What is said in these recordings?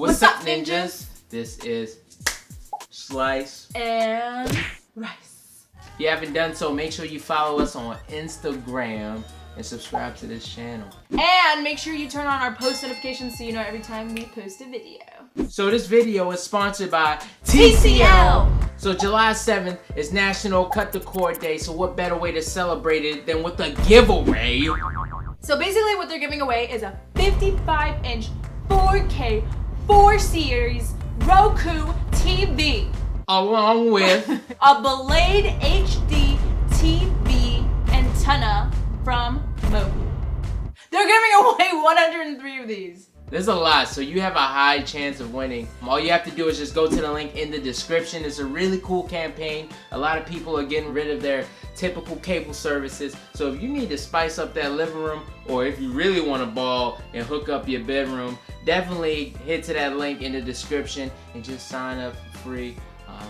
What's up, ninjas? This is Slice and Rice. If you haven't done so, make sure you follow us on Instagram and subscribe to this channel. And make sure you turn on our post notifications so you know every time we post a video. So this video is sponsored by TCL. So July 7th is National Cut the Cord Day, so what better way to celebrate it than with a giveaway? So basically what they're giving away is a 55-inch 4K 4 Series Roku TV. Along with a Blade HDTV antenna from Mohu. They're giving away 103 of these. There's a lot, so you have a high chance of winning. All you have to do is just go to the link in the description. It's a really cool campaign. A lot of people are getting rid of their typical cable services. So if you need to spice up that living room, or if you really want to ball and hook up your bedroom, definitely hit to that link in the description and just sign up for free.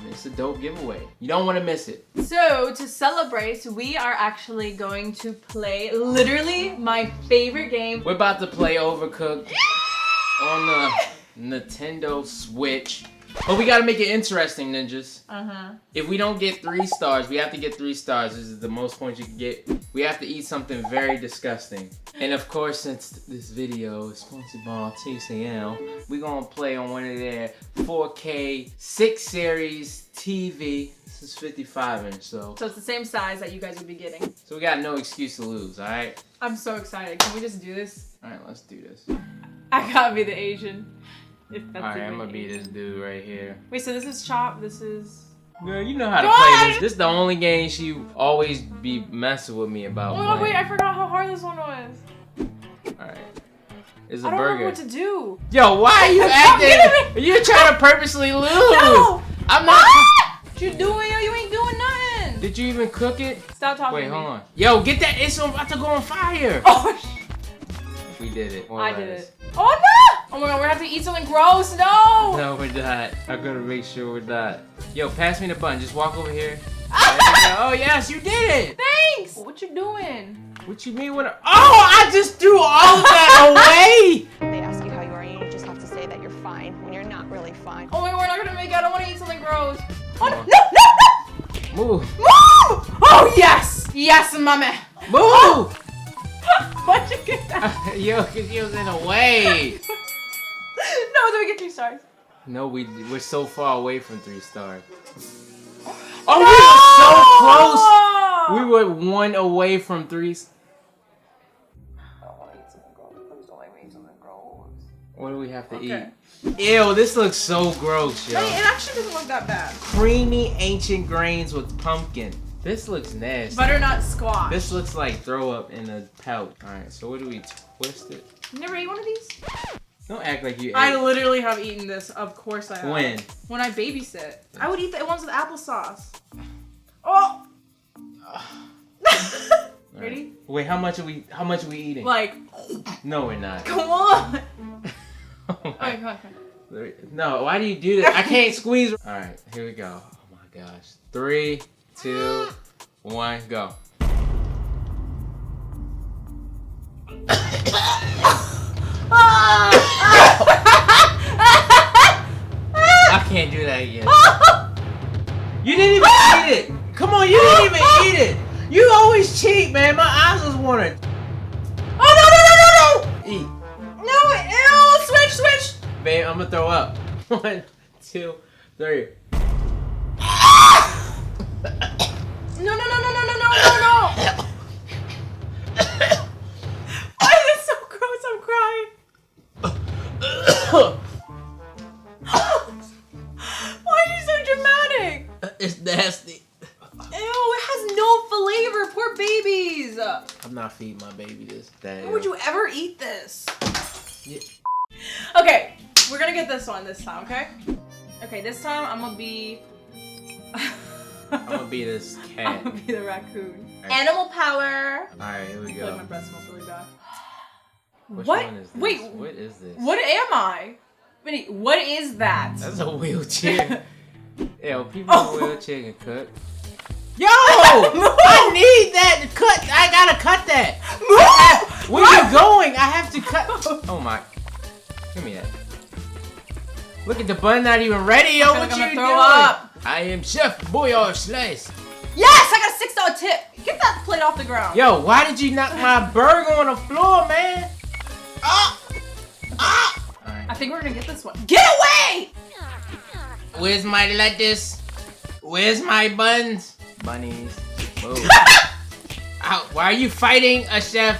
It's a dope giveaway. You don't want to miss it. So to celebrate, we are actually going to play literally my favorite game. We're about to play Overcooked on the Nintendo Switch. But we gotta make it interesting, ninjas. If we don't get 3 stars, we have to get 3 stars. This is the most points you can get. We have to eat something very disgusting. And of course, since this video is sponsored by TCL, we're gonna play on one of their 4K 6 Series TV. This is 55-inch, so it's the same size that you guys would be getting. So we got no excuse to lose, alright? I'm so excited. Can we just do this? Alright, let's do this. I gotta be the Asian. Alright, I'm gonna be this dude right here. Wait, so this is Chop, this is... Girl, you know how to play this. This is the only game she always be messing with me about. Oh, wait, I forgot how hard this one was. Alright. It's a I don't burger. know what to do. Yo, why are you acting? You're trying to purposely lose. No! I'm not. What you doing? Yo, you ain't doing nothing. Did you even cook it? Stop talking Wait, to me. hold on. Yo, get that. It's about to go on fire. Oh, We did it. I did it. Oh, no! Oh my god, we're gonna have to eat something gross. No! No, we're not. I'm gonna make sure we're not. Yo, pass me the button. Just walk over here. Oh, yes, you did it. Thanks. What you doing? What you mean? What? Oh, I just threw all of that away. They ask you how you are, and you just have to say that you're fine when you're not really fine. Oh my god, we're not gonna make it. I don't want to eat something gross. Oh, no, no! Move. Move! Oh, yes! Yes, mommy. Move! Why'd you get that? Yo, cause you was in the way. No, do we get 3 stars? No, we're so far away from 3 stars. Oh, we were so close. We were 1 away from 3. I don't want to eat something gross. Please don't make me eat something gross. What do we have to eat? Ew, this looks so gross, yo. Hey, it actually doesn't look that bad. Creamy ancient grains with pumpkin. This looks nasty. Butternut squash. This looks like throw up in a pouch. Alright, so what do we twist it? You never ate one of these? Don't act like you ate. I literally have eaten this. Of course I have. When? When I babysit. I would eat the ones with applesauce. Oh! Ready? Wait, how much are we eating? Like, no, we're not. come on! Oh my. Okay, come on. No, why do you do this? I can't squeeze. Alright, here we go. Oh my gosh. 3, 2, 1, go. I can't do that again. You didn't even eat it. Come on, you didn't even eat it. You always cheat, man. My eyes was watering. Oh, no, no, no, no, no! Eat. No, ew, switch, switch! Babe, I'm gonna throw up. 1, 2, 3. No, no, no, no, no, no, no, no, no! Why is it so gross? I'm crying. Why are you so dramatic? It's nasty. Ew, it has no flavor. Poor babies. I'm not feeding my baby this. Why would you ever eat this? Yeah. Okay, we're gonna get this one this time, okay? Okay, this time I'm gonna be... I'm gonna be this cat. I'm gonna be the raccoon. Right. Animal power. Alright, here we I feel like go. my breath smells really bad. Which What? one is this? Wait. What is this? What am I? Wait, what is that? That's a wheelchair. Yo, people Oh. in a wheelchair can cook. Yo! I need that to cut. I gotta cut that. Where you going? I have to cut. Oh my. Give me that. Look at the bun not even ready, yo. What you doing? Up. I am Chef Boyard Slice. Yes, I got a $6 tip. Get that plate off the ground. Yo, why did you knock my burger on the floor, man? Ah! Ah! Right. I think we're gonna get this one. Get away! Where's my lettuce? Where's my buns? Bunnies. Whoa. Ow, why are you fighting a chef?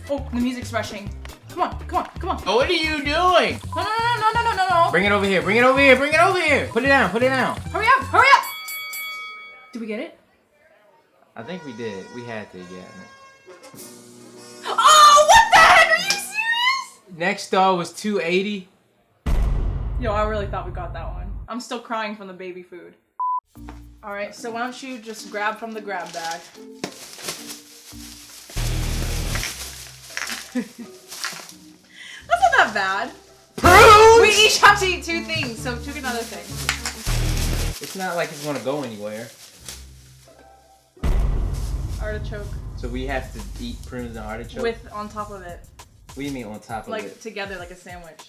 Oh, the music's rushing. Come on, come on, come on. Oh, what are you doing? No. Bring it over here, bring it over here, bring it over here. Put it down, put it down. Hurry up, hurry up! Did we get it? I think we did. We had to get it. Oh, what the heck? Are you serious? Next star was 280. Yo, I really thought we got that one. I'm still crying from the baby food. All right, so why don't you just grab from the grab bag? That's not that bad. Prunes! We each have to eat 2 things, so choose another thing. It's not like it's gonna go anywhere. Artichoke. So we have to eat prunes and artichoke? With on top of it. What do you mean on top of Like it? together, like a sandwich.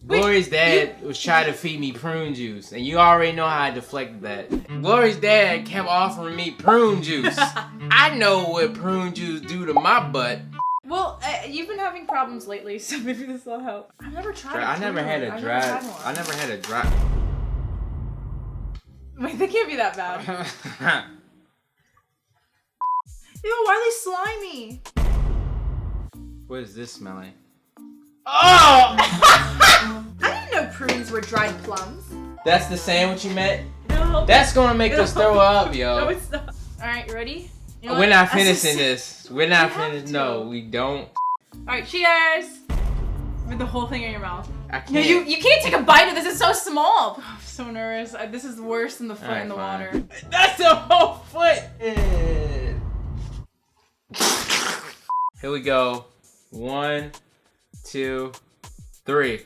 Glory's dad was trying to feed me prune juice, and you already know how I deflected that. Glory's dad kept offering me prune juice. I know what prune juice do to my butt. Well, you've been having problems lately, so maybe this will help. I've never tried it. I never had a dry. I never had a dry. Wait, they can't be that bad. Ew, why are they slimy? What is this smelling? Oh! I didn't know prunes were dried plums. That's the sandwich you meant? No. That's gonna make us throw up, yo. No, it's not. Alright, you ready? You know We're what? not finishing this. We're not We have finished. to. No, we don't. Alright, cheers! With the whole thing in your mouth. I can't. No, you can't take a bite of this. It's so small. I'm so nervous. This is worse than the foot Alright, in the fine. water. That's the whole foot. Here we go. 1, 2, 3.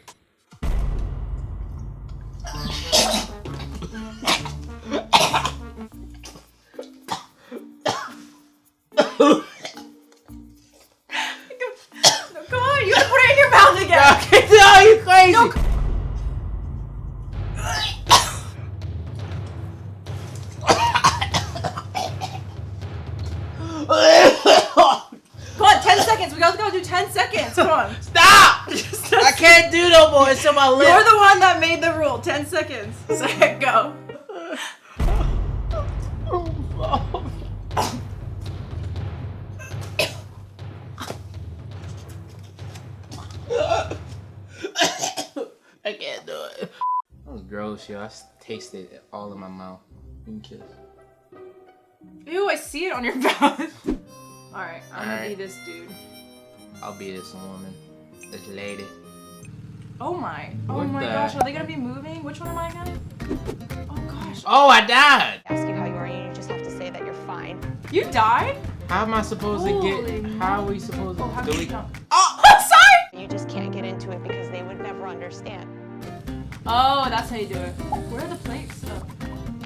Come on, you gotta put it in your mouth again. Okay, no, you crazy. No. Come on, 10 seconds. We gotta do 10 seconds. Come on. Stop! I can't do no more. It's on my lip. You're the one that made the rule. 10 seconds. Set, go. I can't do it. That was gross, yo. I tasted it all in my mouth. You can kiss. Ew, I see it on your mouth. Alright, I'm gonna be this dude. I'll be this woman. This lady. Oh my. Oh What my the- gosh, are they gonna be moving? Which one am I again? Oh gosh. Oh, I died! Ask you how you are, and you just have to say that you're fine. You died? How am I supposed to Holy get... How are we supposed to... Oh, how do did we... you jump? Oh! Sorry! You just can't get into it because they would never understand. Oh, that's how you do it. Where are the plates? Oh.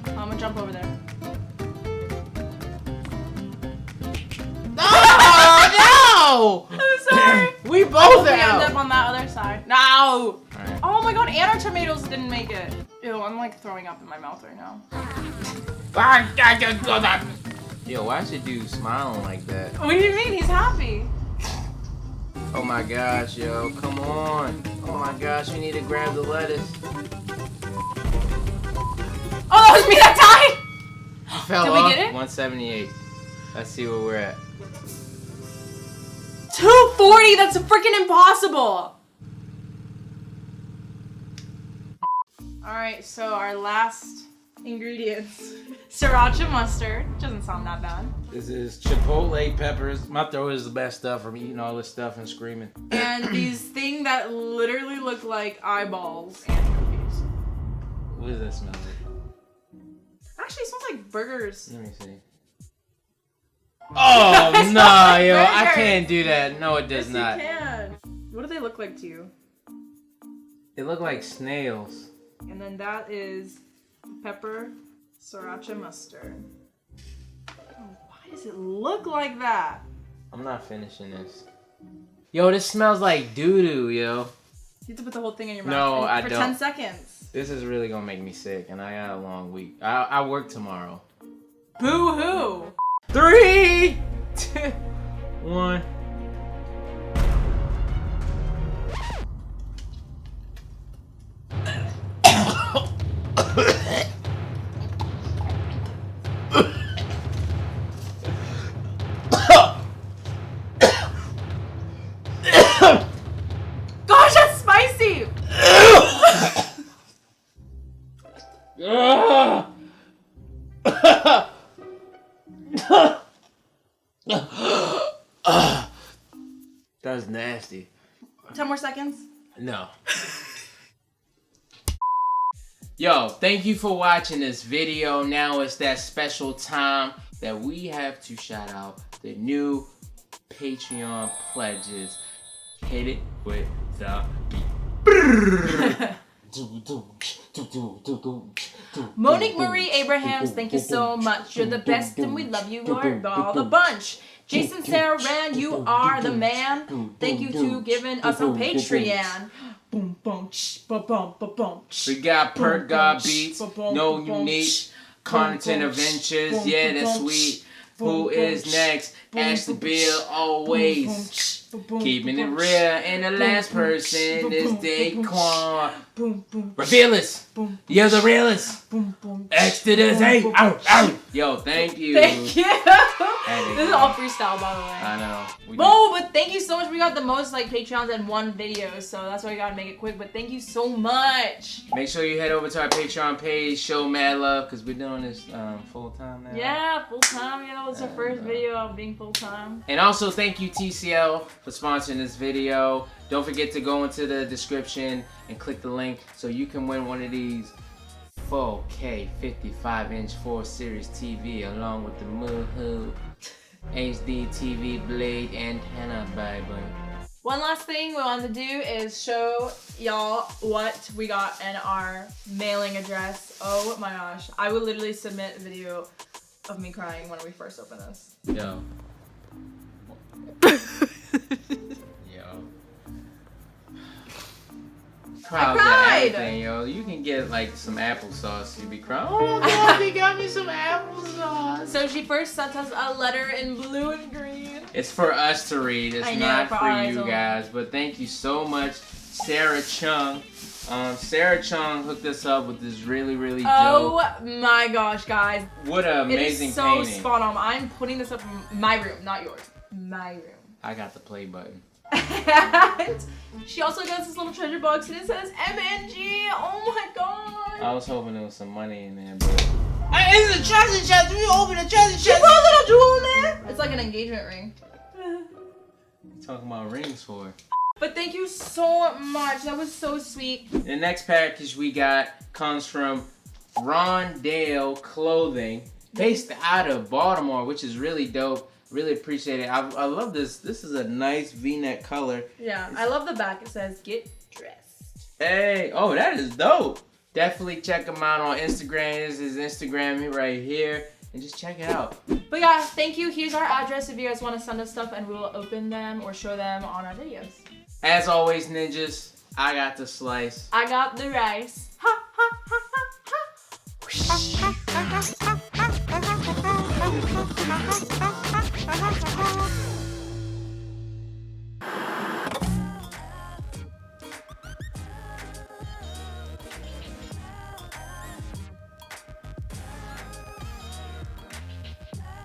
I'm gonna jump over there. Oh, no! I'm sorry. We both Oh, we out. end up on that other side. No! Alright. Oh my god, and our tomatoes didn't make it. Ew, I'm like throwing up in my mouth right now. Yo, why is your dude smiling like that? What do you mean? He's happy. Oh my gosh, yo, come on. Oh my gosh, you need to grab the lettuce. Oh, that was me that time! You fell Did we off. get it? 178. Let's see where we're at. 240, that's freaking impossible! Alright, so our last ingredients. Sriracha mustard. Doesn't sound that bad. This is Chipotle peppers. My throat is the best stuff from eating all this stuff and screaming. And these things that literally look like eyeballs and cookies. What does that smell like? Actually, it smells like burgers. Let me see. Oh, It's no, not like yo, I burgers. can't do that. No, it does Yes, not. you can. What do they look like to you? They look like snails. And then that is pepper, sriracha mustard. Oh, why does it look like that? I'm not finishing this. Yo, this smells like doo-doo, yo. You have to put the whole thing in your mouth. No, I for don't. 10 seconds. This is really gonna make me sick, and I got a long week. I work tomorrow. Boo hoo. 3, 2, 1. Gosh, that's spicy. That's nasty. 10 more seconds. No. Yo, thank you for watching this video. Now it's that special time that we have to shout out the new Patreon pledges. Hit it with the beat. Monique Marie Abrahams, thank you so much. You're the best and we love you, Lord, all the bunch. Jason Sarah Rand, you are the man. Thank you to giving us on Patreon. Boom, boom, boom, boom, boom. We got Perk God Beats, No Unique, Content Adventures, yeah, that's sweet. Who is next? Ashley Bill, always keeping it real. And the last person is Daquan. Realist. You're the realist. X to the Z. Yo, thank you. Thank you. This is all freestyle, by the way. I know. Oh, but thank you so much. We got the most like Patreons in one video, so that's why we gotta make it quick. But thank you so much. Make sure you head over to our Patreon page, show mad love, because we're doing this full time now. Yeah, full time. You know, it's our first video of being full time. And also thank you TCL for sponsoring this video. Don't forget to go into the description and click the link so you can win one of these 4K 55-inch 4 Series TV along with the Mohu HDTV Blade antenna, baby. One last thing we want to do is show y'all what we got in our mailing address. Oh my gosh. I will literally submit a video of me crying when we first open this. Yo. I cried. Everything, yo. You can get like some applesauce. You be crying. Oh God, they got me some applesauce. So she first sent us a letter in blue and green. It's for us to read. It's not for you guys. But thank you so much, Sarah Chung. Sarah Chung hooked us up with this really dope. Oh my gosh, guys. What an amazing painting. It is so painting. spot on. I'm putting this up in my room, not yours. My room. I got the play button. And she also got this little treasure box and it says MNG. Oh my god. I was hoping there was some money in there, but it's a treasure chest. We open a treasure chest. She put a little jewel in there. It's like an engagement ring. Talking about rings for. But thank you so much. That was so sweet. The next package we got comes from Rondale Clothing, based out of Baltimore, which is really dope. Really appreciate it. I love this. This is a nice V-neck color. Yeah, I love the back. It says, get dressed. Hey, oh, that is dope. Definitely check him out on Instagram. This is Instagram right here. And just check it out. But yeah, thank you. Here's our address if you guys want to send us stuff and we will open them or show them on our videos. As always, ninjas, I got the slice. I got the rice. Ha, ha, ha, ha, ha.